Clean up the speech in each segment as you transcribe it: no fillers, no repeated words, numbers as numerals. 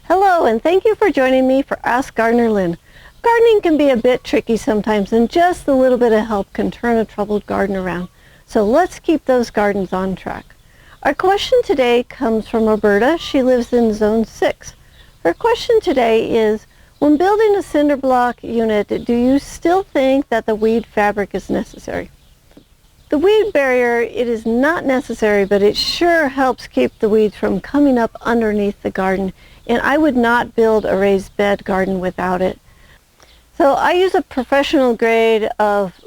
Hello, and thank you for joining me for Ask Gardener Lynn. Gardening can be a bit tricky sometimes, and just a little bit of help can turn a troubled garden around. So let's keep those gardens on track. Our question today comes from Roberta. She lives in Zone 6. Her question today is, when building a cinder block unit, do you still think that the weed fabric is necessary? The weed barrier, it is not necessary, but it sure helps keep the weeds from coming up underneath the garden, and I would not build a raised bed garden without it. So I use a professional grade of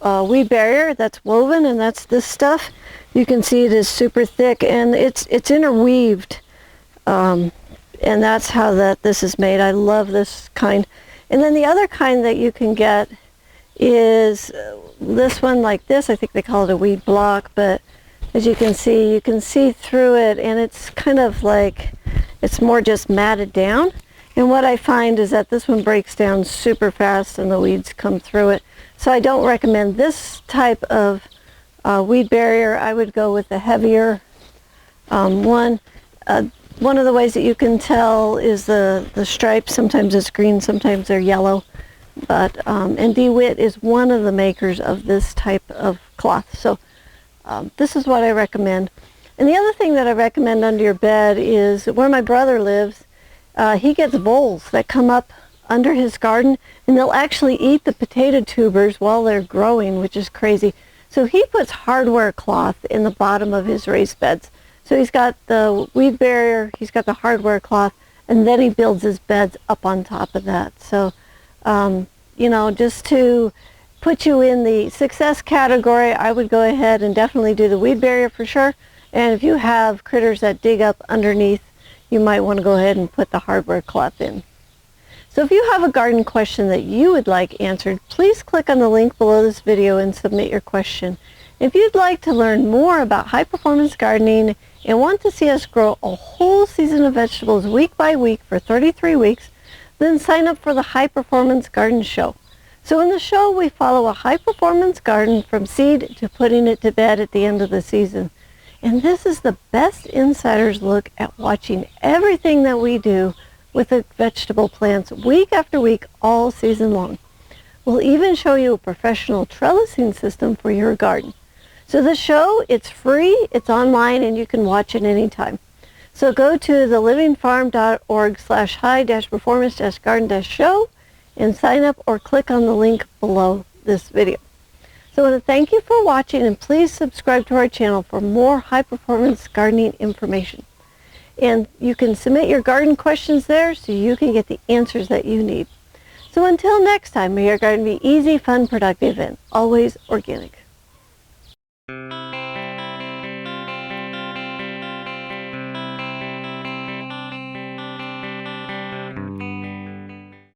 weed barrier that's woven, and that's this stuff. You can see it is super thick, and it's interweaved, and that's how this is made. I love this kind. And then the other kind that you can get is this one like this. I think they call it a weed block, but as you can see through it, and it's kind of like, it's more just matted down. And what I find is that this one breaks down super fast and the weeds come through it. So I don't recommend this type of weed barrier. I would go with the heavier one. One of the ways that you can tell is the stripes. Sometimes it's green, sometimes they're yellow. But and DeWitt is one of the makers of this type of cloth. So this is what I recommend. And the other thing that I recommend under your bed is where my brother lives. He gets voles that come up under his garden, and they'll actually eat the potato tubers while they're growing, which is crazy. So he puts hardware cloth in the bottom of his raised beds. So he's got the weed barrier, he's got the hardware cloth, and then he builds his beds up on top of that. So you know, just to put you in the success category, I would go ahead and definitely do the weed barrier for sure. And if you have critters that dig up underneath, you might want to go ahead and put the hardware cloth in. So if you have a garden question that you would like answered, please click on the link below this video and submit your question. If you'd like to learn more about high-performance gardening and want to see us grow a whole season of vegetables week by week for 33 weeks, then sign up for the High Performance Garden Show. So in the show, we follow a high-performance garden from seed to putting it to bed at the end of the season. And this is the best insider's look at watching everything that we do with the vegetable plants week after week all season long. We'll even show you a professional trellising system for your garden. So the show, it's free, it's online, and you can watch it anytime. So go to thelivingfarm.org/high-performance-garden-show and sign up or click on the link below this video. So I want to thank you for watching, and please subscribe to our channel for more high-performance gardening information. And you can submit your garden questions there so you can get the answers that you need. So until next time, may your garden be easy, fun, productive, and always organic.